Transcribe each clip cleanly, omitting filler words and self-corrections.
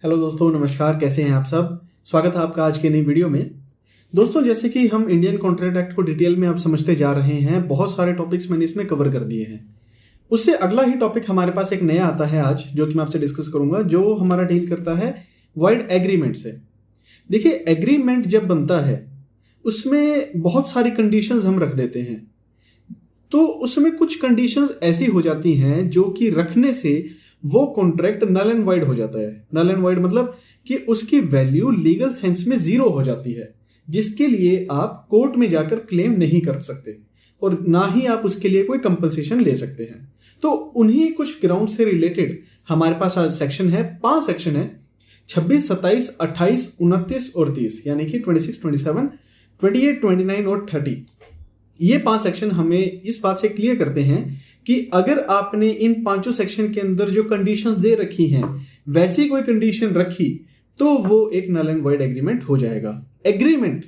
Hello दोस्तों, नमस्कार। कैसे हैं आप सब? स्वागत है आपका आज की नई वीडियो में। दोस्तों, जैसे कि हम इंडियन कॉन्ट्रैक्ट एक्ट को डिटेल में अब समझते जा रहे हैं, बहुत सारे टॉपिक्स मैंने इसमें कवर कर दिए हैं। उससे अगला ही टॉपिक हमारे पास एक नया आता है आज, जो कि मैं आपसे डिस्कस करूंगा, जो हमारा डील करता है वॉइड एग्रीमेंट से। देखिए, एग्रीमेंट जब बनता है उसमें बहुत सारी कंडीशंस हम रख देते हैं, तो उसमें कुछ कंडीशंस ऐसी हो जाती हैं जो कि रखने से वो कॉन्ट्रैक्ट नल एंड वाइड हो जाता है। नल एंड वाइड मतलब कि उसकी वैल्यू लीगल सेंस में जीरो हो जाती है, जिसके लिए आप कोर्ट में जाकर क्लेम नहीं कर सकते और ना ही आप उसके लिए कोई कंपनसेशन ले सकते हैं। तो उन्हीं कुछ ग्राउंड से रिलेटेड हमारे पास आज सेक्शन है, 5 सेक्शन है, 26, 27, 28, 29 और 30, यानी कि 26, 27, 28, 29 और 30। ये 5 सेक्शन हमें इस बात से क्लियर करते हैं कि अगर आपने इन 5 सेक्शन के अंदर जो कंडीशंस दे रखी हैं वैसी कोई कंडीशन रखी तो वो एक नल एंड वॉइड एग्रीमेंट हो जाएगा। एग्रीमेंट,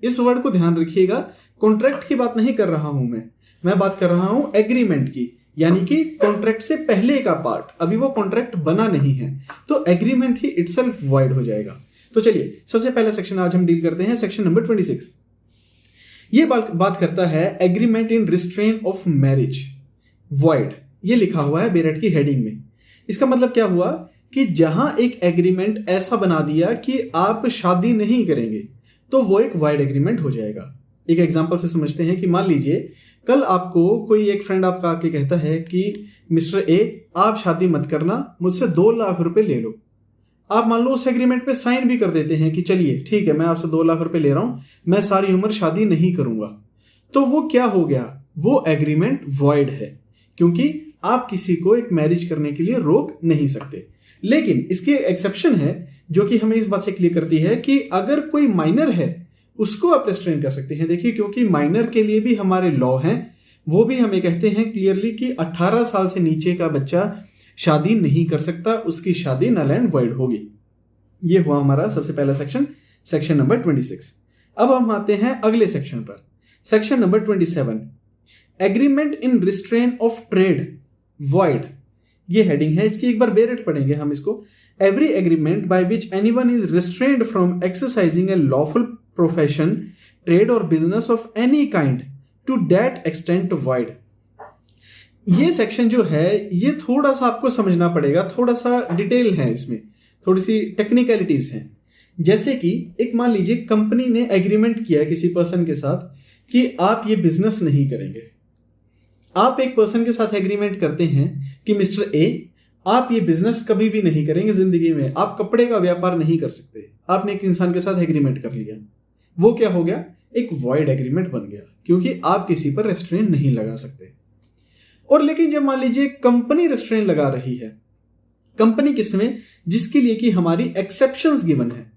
इस वर्ड को ध्यान रखिएगा, कॉन्ट्रैक्ट की बात नहीं कर रहा हूं मैं बात कर रहा हूं एग्रीमेंट की, यानी कि कॉन्ट्रैक्ट से पहले का पार्ट, अभी वो कॉन्ट्रैक्ट बना नहीं है तो एग्रीमेंट ही इटसेल्फ वॉइड हो जाएगा। तो चलिए, सबसे पहला सेक्शन आज हम डील करते हैं, सेक्शन नंबर 26। ये बात करता है agreement in restraint of marriage void. ये लिखा हुआ है बेरेट की हेडिंग में। इसका मतलब क्या हुआ कि जहां एक एग्रीमेंट ऐसा बना दिया कि आप शादी नहीं करेंगे तो वो एक वॉइड एग्रीमेंट हो जाएगा। एक एग्जांपल से समझते हैं कि मान लीजिए कल आपको कोई एक फ्रेंड आपका आके कहता है कि मिस्टर ए, आप शादी मत करना, मुझसे 2 लाख रुपए ले लो। आप मान लो उस एग्रीमेंट पे साइन भी कर देते हैं कि चलिए ठीक है, मैं आपसे 2 लाख रुपए ले रहा हूं, मैं सारी उम्र शादी नहीं करूंगा। तो वो क्या हो गया? वो एग्रीमेंट वॉइड है, क्योंकि आप किसी को एक मैरिज करने के लिए रोक नहीं सकते। लेकिन इसके एक्सेप्शन है जो कि हमें इस बात से क्लियर करती है कि अगर कोई माइनर है उसको आप रेस्ट्रेन कर सकते हैं। देखिए, क्योंकि माइनर के लिए भी हमारे लॉ हैं, वो भी हमें कहते हैं क्लियरली कि 18 साल से नीचे का बच्चा शादी नहीं कर सकता, उसकी शादी नल एंड वॉइड होगी। ये हुआ हमारा सबसे पहला सेक्शन, सेक्शन नंबर 26। अब हम आते हैं अगले सेक्शन पर, section number 27, agreement in restraint of trade void. ये हेडिंग है, इसकी एक बार बेरेट पढ़ेंगे हम इसको। Every agreement by which anyone is restrained from exercising a lawful profession, trade or business of any kind to that extent void. ये सेक्शन जो है ये थोड़ा सा आपको समझना पड़ेगा, थोड़ा सा डिटेल है इसमें, थोड़ी सी टेक्निकलिटीज हैं। जैसे कि एक मान लीजिए कंपनी ने एग्रीमेंट किया किसी पर्सन के साथ कि आप ये बिजनेस नहीं करेंगे। आप एक पर्सन के साथ एग्रीमेंट करते हैं कि मिस्टर ए, आप ये बिजनेस कभी भी नहीं करेंगे जिंदगी में, आप कपड़े का व्यापार नहीं कर सकते। आपने एक इंसान के साथ एग्रीमेंट कर लिया, वो क्या हो गया? एक वॉइड एग्रीमेंट बन गया, क्योंकि आप किसी पर रेस्ट्रेन नहीं लगा सकते। और लेकिन जब मान लीजिए कंपनी रेस्ट्रेन लगा रही है, कंपनी किसमें? जिसके लिए कि हमारी एक्सेप्शंस गिवन है।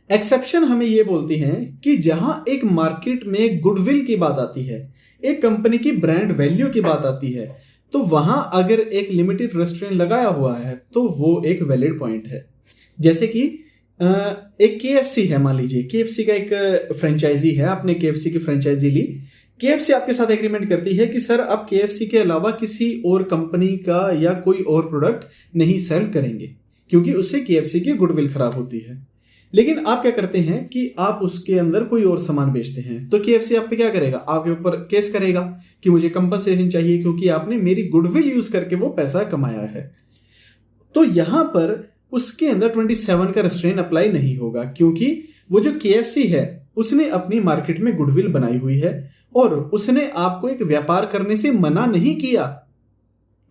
एक्सेप्शन हमें यह बोलती हैं कि जहां एक मार्केट में गुडविल की बात आती है, एक कंपनी की ब्रांड वैल्यू की बात आती है, तो वहां अगर एक लिमिटेड रेस्ट्रेन लगाया हुआ है तो वो एक वैलिड पॉइंट है। जैसे कि एक KFC है, मान लीजिए KFC का एक फ्रेंचाइजी है, आपने KFC की फ्रेंचाइजी ली। KFC आपके साथ एग्रीमेंट करती है कि सर आप KFC के अलावा किसी और कंपनी का या कोई और प्रोडक्ट नहीं सेल करेंगे, क्योंकि उससे KFC की गुडविल खराब होती है। लेकिन आप क्या करते हैं कि आप उसके अंदर कोई और सामान बेचते हैं, तो KFC आप पे क्या करेगा? आपके ऊपर केस करेगा कि मुझे कंपनसेशन चाहिए, क्योंकि आपने मेरी गुडविल यूज करके वो पैसा कमाया है। तो यहां पर उसके अंदर 27 का रेस्ट्रेन अप्लाई नहीं होगा, क्योंकि वो जो KFC है उसने अपनी मार्केट में गुडविल बनाई हुई है और उसने आपको एक व्यापार करने से मना नहीं किया।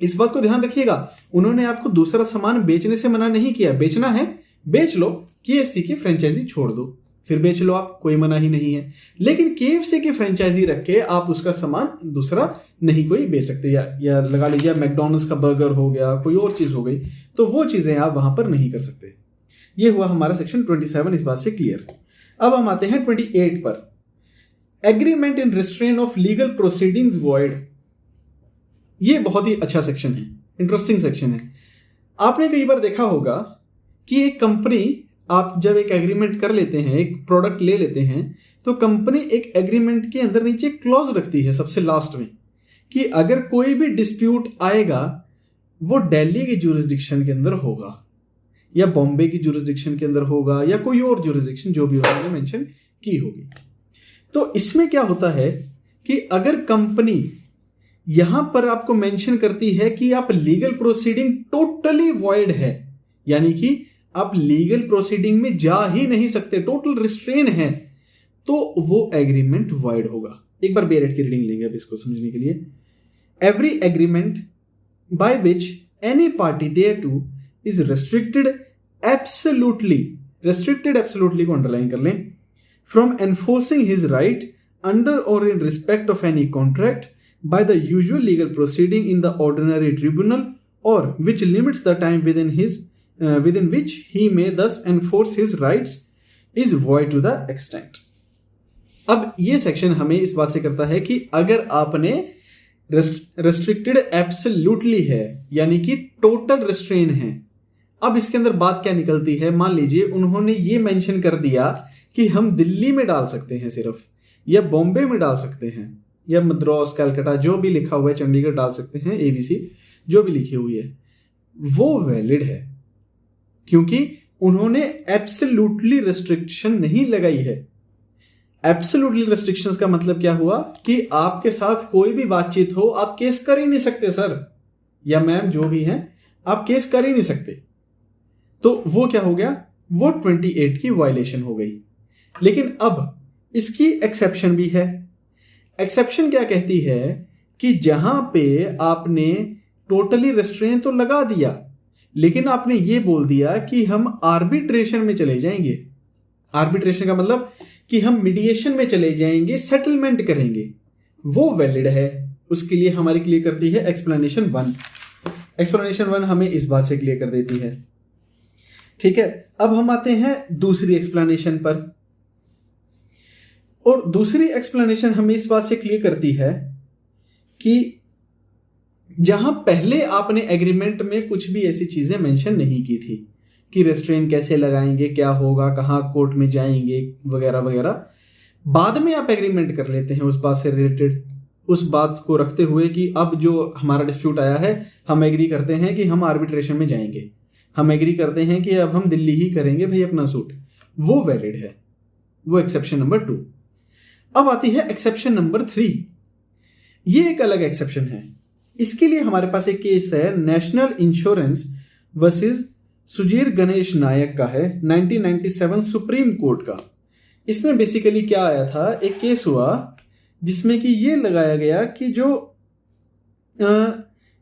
इस बात को ध्यान रखिएगा, उन्होंने आपको दूसरा सामान बेचने से मना नहीं किया। बेचना है बेच लो, KFC की फ्रेंचाइजी छोड़ दो, फिर बेच लो आप, कोई मना ही नहीं है। लेकिन KFC की फ्रेंचाइजी रख के आप उसका सामान दूसरा नहीं कोई बेच सकते, या लगा लीजिए मैकडॉनल्ड्स का बर्गर हो गया, कोई और चीज हो गई, तो वो चीजें आप वहां पर नहीं कर सकते। ये हुआ हमारा सेक्शन 27 इस बात से क्लियर। अब हम आते हैं 28 पर, agreement in restraint of legal proceedings void. ये बहुत ही अच्छा सेक्शन है, इंटरेस्टिंग सेक्शन है। आपने कई बार देखा होगा कि एक कंपनी, आप जब एक एग्रीमेंट कर लेते हैं, एक प्रोडक्ट ले लेते हैं, तो कंपनी एक एग्रीमेंट के अंदर नीचे क्लॉज रखती है सबसे लास्ट में कि अगर कोई भी डिस्प्यूट आएगा वो दिल्ली की ज्यूरिसडिक्शन के अंदर होगा। या बॉम्बे की जुरिस्डिक्शन के अंदर होगा या कोई और जुरिस्डिक्शन जो भी उन्होंने मेंशन की होगी। तो इसमें क्या होता है कि अगर कंपनी यहां पर आपको मेंशन करती है कि आप लीगल प्रोसीडिंग टोटली वॉइड है, यानी कि आप लीगल प्रोसीडिंग में जा ही नहीं सकते, टोटल रिस्ट्रेन है, तो वो एग्रीमेंट वॉइड होगा। एक बार बेरेट की रीडिंग लेंगे अब इसको समझने के लिए। Every agreement by which any party thereto is restricted absolutely को अंडरलाइन कर लें, from enforcing his right under और in respect of any contract by the usual legal proceeding in the ordinary tribunal, or which limits the time within which he may thus enforce his rights, is void to the extent। अब ये section हमें इस बात से करता है कि अगर आपने restricted absolutely है, यानी कि total restrain है। अब इसके अंदर बात क्या निकलती है, मान लीजिए उन्होंने ये मेंशन कर दिया कि हम दिल्ली में डाल सकते हैं सिर्फ, या बॉम्बे में डाल सकते हैं, या मद्रास, कलकत्ता, जो भी लिखा हुआ है, चंडीगढ़ डाल सकते हैं, ABC जो भी लिखी हुई है, वो वैलिड है क्योंकि उन्होंने एब्सोल्युटली रेस्ट्रिक्शन नहीं लगाई है। एब्सोल्युटली रेस्ट्रिक्शंस का मतलब क्या हुआ कि आपके साथ कोई भी बातचीत हो, आप केस कर ही नहीं सकते सर या मैम, जो भी हैं, आप केस कर ही नहीं सकते। तो वो क्या हो गया, वो 28 की वायलेशन हो गई। लेकिन अब इसकी एक्सेप्शन भी है। एक्सेप्शन क्या कहती है कि जहां पे आपने टोटली रेस्ट्रेन तो लगा दिया, लेकिन आपने ये बोल दिया कि हम आर्बिट्रेशन में चले जाएंगे। आर्बिट्रेशन का मतलब कि हम मीडिएशन में चले जाएंगे, सेटलमेंट करेंगे, वो वैलिड है। उसके लिए हमारी क्लियर करती है एक्सप्लेनेशन 1। एक्सप्लेनेशन 1 हमें इस बात से क्लियर कर देती है। ठीक है, अब हम आते हैं दूसरी एक्सप्लेनेशन पर, और दूसरी एक्सप्लेनेशन हमें इस बात से क्लियर करती है कि जहां पहले आपने एग्रीमेंट में कुछ भी ऐसी चीजें मेंशन नहीं की थी कि रेस्ट्रेन कैसे लगाएंगे, क्या होगा, कहां कोर्ट में जाएंगे, वगैरह वगैरह, बाद में आप एग्रीमेंट कर लेते हैं उस बात से रिलेटेड, उस बात को रखते हुए कि अब जो हमारा डिस्प्यूट आया है, हम एग्री करते हैं कि हम आर्बिट्रेशन में जाएंगे, हम एग्री करते हैं कि अब हम दिल्ली ही करेंगे भाई अपना सूट, वो वैलिड है, वो एक्सेप्शन नंबर 2। अब आती है एक्सेप्शन नंबर 3। ये एक अलग एक्सेप्शन है। इसके लिए हमारे पास एक केस है, नेशनल इंश्योरेंस वर्सेस सुजीर गणेश नायक का है, 1997 सुप्रीम कोर्ट का। इसमें बेसिकली क्या आया था, एक केस हुआ जिसमें कि ये लगाया गया कि जो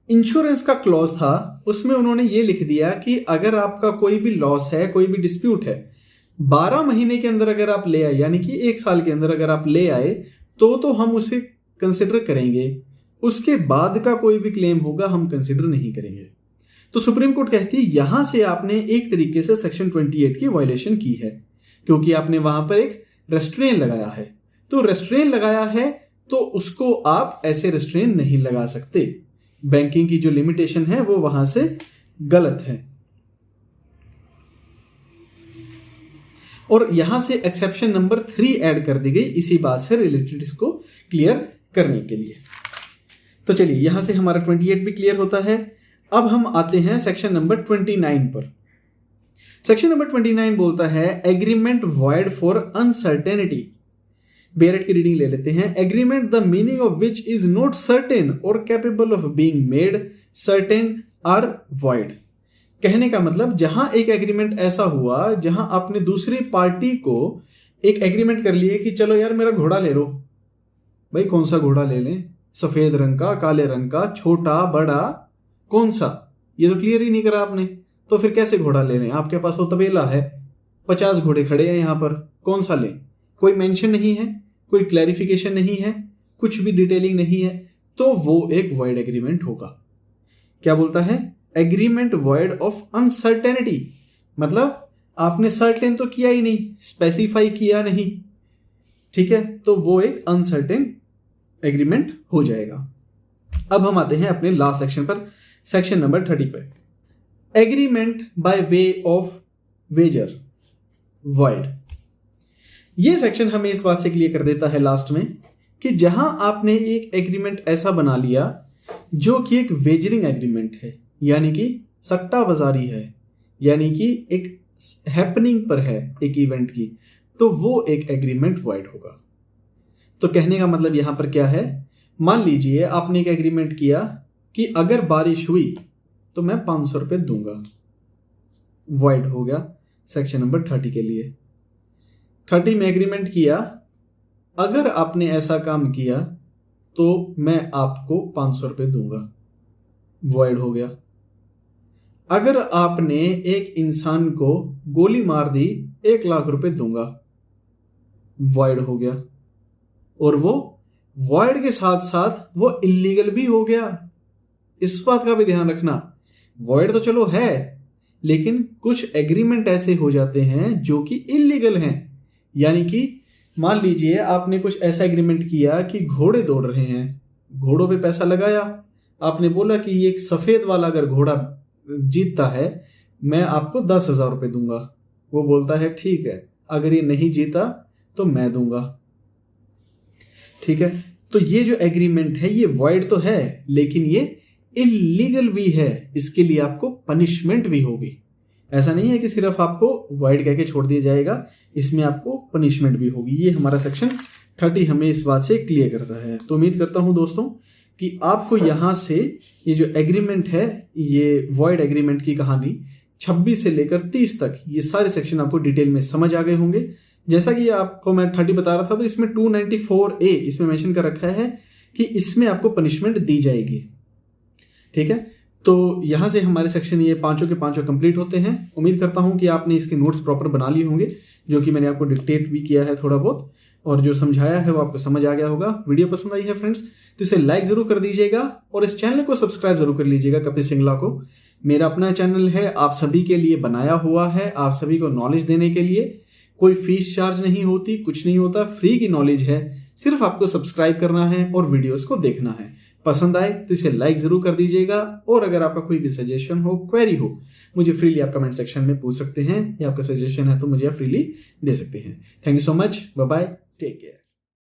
इंश्योरेंस का क्लॉज था उसमें उन्होंने ये लिख दिया कि अगर आपका कोई भी लॉस है, कोई भी डिस्प्यूट है, 12 महीने के अंदर अगर आप ले आए, यानी कि 1 साल के अंदर अगर आप ले आए तो हम उसे कंसिडर करेंगे, उसके बाद का कोई भी क्लेम होगा हम कंसिडर नहीं करेंगे। तो सुप्रीम कोर्ट कहती है यहां से आपने एक तरीके से सेक्शन 28 की वायलेशन की है, क्योंकि आपने वहां पर एक रेस्ट्रेन लगाया है। तो रेस्ट्रेन लगाया है तो उसको आप ऐसे रेस्ट्रेन नहीं लगा सकते, बैंकिंग की जो लिमिटेशन है वो वहां से गलत है। और यहां से एक्सेप्शन नंबर 3 ऐड कर दी गई इसी बात से रिलेटेड, इसको क्लियर करने के लिए। तो चलिए यहां से हमारा 28 भी क्लियर होता है। अब हम आते हैं सेक्शन नंबर 29 पर। सेक्शन नंबर 29 बोलता है एग्रीमेंट वॉइड फॉर अनसर्टेनिटी। बेरेट की रीडिंग ले लेते हैं। Agreement the meaning of which is not certain और capable of being made certain are void. कहने का मतलब जहां एक एग्रीमेंट ऐसा हुआ जहां आपने दूसरी पार्टी को एक एग्रीमेंट कर लिए कि चलो यार मेरा घोड़ा ले लो, भाई कौन सा घोड़ा ले लें, सफेद रंग का, काले रंग का, छोटा बड़ा, कौन सा, ये तो क्लियर ही नहीं करा आपने, तो फिर कैसे घोड़ा ले लें? आपके पास तो तबेला है, 50 घोड़े खड़े हैं यहां पर, कौन सा लें? कोई मेंशन नहीं है, कोई क्लैरिफिकेशन नहीं है, कुछ भी डिटेलिंग नहीं है, तो वो एक वॉइड एग्रीमेंट होगा। क्या बोलता है? एग्रीमेंट वॉइड ऑफ अनसर्टेनिटी, मतलब आपने सर्टेन तो किया ही नहीं, स्पेसिफाई किया नहीं, ठीक है, तो वो एक अनसर्टेन एग्रीमेंट हो जाएगा। अब हम आते हैं अपने लास्ट सेक्शन पर, सेक्शन नंबर 30 पर। Agreement by way of wager void. ये सेक्शन हमें इस बात से क्लियर कर देता है लास्ट में कि जहां आपने एक एग्रीमेंट ऐसा बना लिया जो कि एक वेजरिंग एग्रीमेंट है, यानी कि सट्टा बाजारी है, यानी कि एक हैपनिंग पर है एक इवेंट की, तो वो एक एग्रीमेंट वॉइड होगा। तो कहने का मतलब यहां पर क्या है, मान लीजिए आपने एक एग्रीमेंट किया कि अगर बारिश हुई तो मैं 500 रुपये दूंगा, वॉइड हो गया सेक्शन नंबर 30 के लिए। 30 में एग्रीमेंट किया, अगर आपने ऐसा काम किया तो मैं आपको 500 रुपये दूंगा, वॉइड हो गया। अगर आपने एक इंसान को गोली मार दी, 1 लाख रुपए दूंगा, वॉइड हो गया। और वो वॉइड के साथ साथ वो इलीगल भी हो गया। इस बात का भी ध्यान रखना, वॉइड तो चलो है, लेकिन कुछ एग्रीमेंट ऐसे हो जाते हैं जो कि इलीगल हैं। यानी कि मान लीजिए आपने कुछ ऐसा एग्रीमेंट किया कि घोड़े दौड़ रहे हैं, घोड़ों पे पैसा लगाया, आपने बोला कि ये एक सफेद वाला अगर घोड़ा जीतता है मैं आपको 10,000 रुपये दूंगा। वो बोलता है ठीक है, अगर ये नहीं जीता तो मैं दूंगा। ठीक है, तो ये जो एग्रीमेंट है ये वॉइड तो है, लेकिन ये इलीगल भी है। इसके लिए आपको पनिशमेंट भी होगी। ऐसा नहीं है कि सिर्फ आपको वॉइड कह के छोड़ दिया जाएगा, इसमें आपको पनिशमेंट भी होगी। ये हमारा सेक्शन 30 हमें इस बात से क्लियर करता है। तो उम्मीद करता हूं दोस्तों कि आपको यहां से ये जो एग्रीमेंट है, ये वॉइड एग्रीमेंट की कहानी 26 से लेकर 30 तक ये सारे सेक्शन आपको डिटेल में समझ आ गए होंगे। जैसा कि आपको मैं 30 बता रहा था, तो इसमें 294A इसमें मेंशन कर रखा है कि इसमें आपको पनिशमेंट दी जाएगी। ठीक है, तो यहां से हमारे सेक्शन ये पांचों के पांचों कंप्लीट होते हैं। उम्मीद करता हूं कि आपने इसके नोट्स प्रॉपर बना लिए होंगे, जो कि मैंने आपको डिक्टेट भी किया है थोड़ा बहुत, और जो समझाया है वो आपको समझ आ गया होगा। वीडियो पसंद आई है फ्रेंड्स तो इसे लाइक जरूर कर दीजिएगा और इस चैनल को सब्सक्राइब जरूर कर लीजिएगा। कपिल सिंगला को मेरा अपना चैनल है, आप सभी के लिए बनाया हुआ है, आप सभी को नॉलेज देने के लिए। कोई फीस चार्ज नहीं होती, कुछ नहीं होता, फ्री की नॉलेज है। सिर्फ आपको सब्सक्राइब करना है और वीडियोस को देखना है। पसंद आए तो इसे लाइक जरूर कर दीजिएगा, और अगर आपका कोई भी सजेशन हो, क्वेरी हो, मुझे फ्रीली आप कमेंट सेक्शन में पूछ सकते हैं, या आपका सजेशन है तो मुझे आप फ्रीली दे सकते हैं। Thank you so much, bye bye, take care.